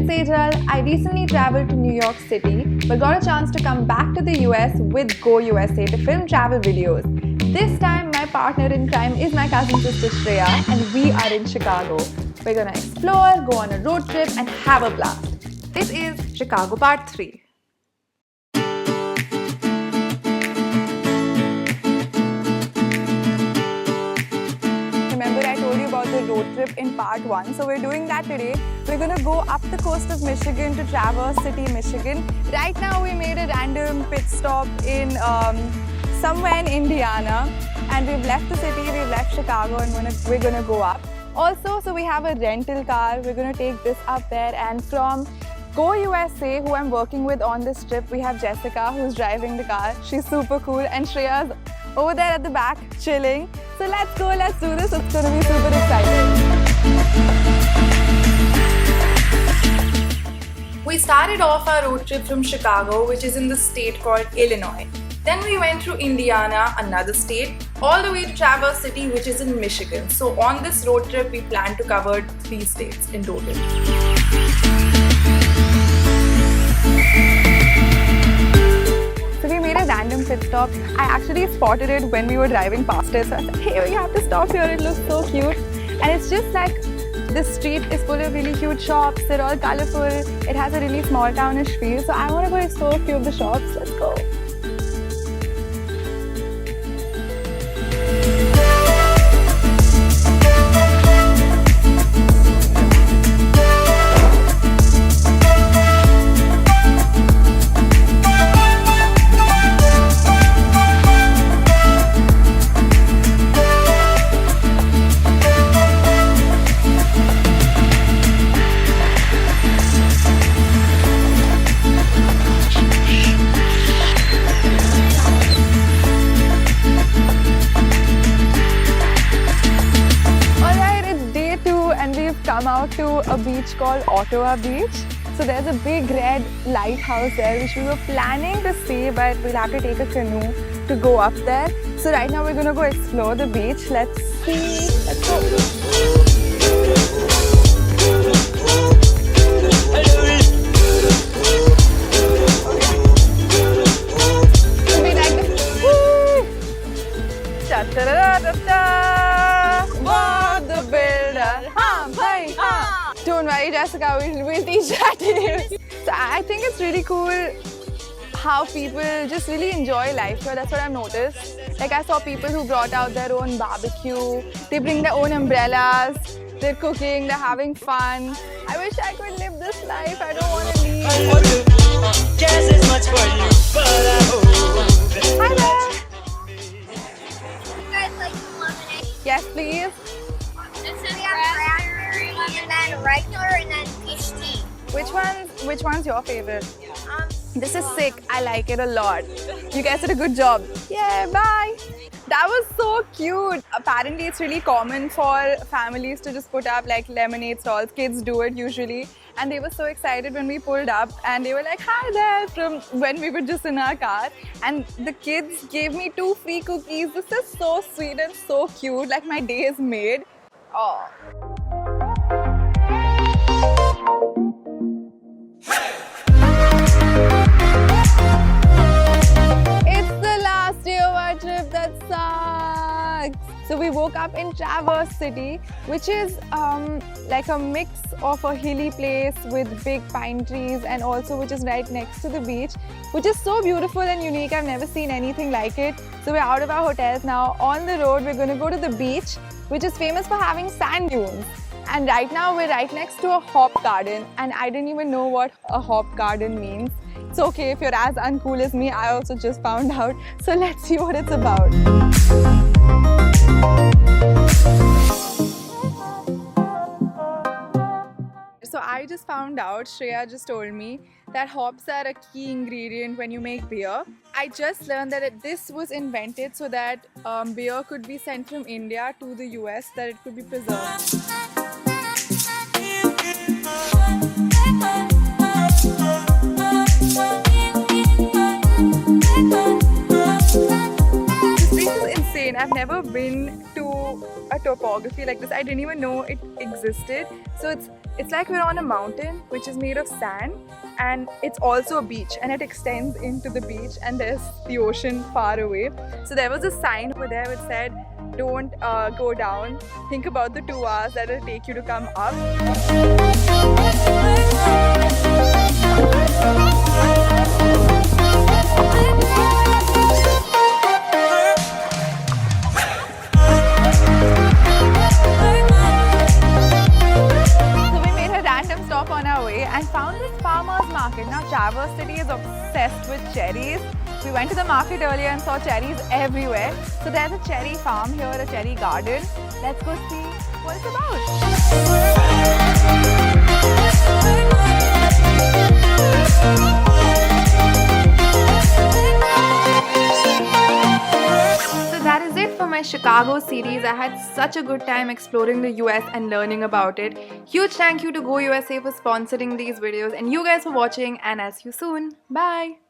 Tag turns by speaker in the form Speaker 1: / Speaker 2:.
Speaker 1: it's Ajal. I recently traveled to New York City but got a chance to come back to the US with Go USA to film travel videos. This time my partner in crime is my cousin sister Shreya and we are in Chicago. We're gonna explore, go on a road trip and have a blast. This is Chicago Part 3. Remember I told you about the road trip in part 1, so we're doing that today. We're gonna go up the coast of Michigan to Traverse City, Michigan. Right now we made a random pit stop in somewhere in Indiana, and we've left the city, we've left Chicago, and we're gonna go up. Also, so we have a rental car, we're gonna take this up there, and from Go USA, who I'm working with on this trip, we have Jessica who's driving the car. She's super cool, and Shreya's over there at the back chilling. So let's go, let's do this. It's gonna be super exciting. We started off our road trip from Chicago, which is in the state called Illinois. Then we went through Indiana, another state, all the way to Traverse City, which is in Michigan. So on this road trip, we plan to cover 3 states in total. So we made a random pit stop. I actually spotted it when we were driving past it. So I said, hey, we have to stop here. It looks so cute. And it's just like the street is full of really cute shops. They're all colorful. It has a really small townish feel. So I want to go explore a few of the shops. Let's go. Come out to a beach called Ottawa Beach. So there's a big red lighthouse there which we were planning to see, but we'll have to take a canoe to go up there. So right now we're gonna go explore the beach. Let's see. Let's go. Don't worry, Jessica, we'll teach that to you. So I think it's really cool how people just really enjoy life here. That's what I've noticed. Like I saw people who brought out their own barbecue. They bring their own umbrellas. They're cooking. They're having fun. I wish I could live this life. I don't want to leave. Hi there.
Speaker 2: You guys like lemonade?
Speaker 1: Yes, please.
Speaker 2: And then regular and then peach tea.
Speaker 1: Which one's your favorite? This is sick. I like it a lot. You guys did a good job. Yeah, bye. That was so cute. Apparently, it's really common for families to just put up like lemonade stalls. Kids do it usually. And they were so excited when we pulled up and they were like, hi there, from when we were just in our car. And the kids gave me 2 free cookies. This is so sweet and so cute. Like my day is made. Oh. It's the last day of our trip, that sucks. So we woke up in Traverse City, which is like a mix of a hilly place with big pine trees and also which is right next to the beach, which is so beautiful and unique. I've never seen anything like it. So we're out of our hotels now. On the road, we're going to go to the beach, which is famous for having sand dunes. And right now we're right next to a hop garden, and I didn't even know what a hop garden means. It's okay if you're as uncool as me, I also just found out. So let's see what it's about. So I just found out, Shreya just told me, that hops are a key ingredient when you make beer. I just learned that this was invented so that beer could be sent from India to the US, that it could be preserved. This place is insane. I've never been to a topography like this. I didn't even know it existed. So it's like we're on a mountain which is made of sand, and it's also a beach, and it extends into the beach, and there's the ocean far away. So there was a sign over there which said, don't go down, think about the 2 hours that it'll take you to come up. Stop on our way and found this farmer's market. Now Traverse City is obsessed with cherries. We went to the market earlier and saw cherries everywhere. So there's a cherry farm here, a cherry garden. Let's go see what it's about. My Chicago series. I had such a good time exploring the US and learning about it. Huge thank you to Go USA for sponsoring these videos, and you guys for watching, and I'll see you soon. Bye.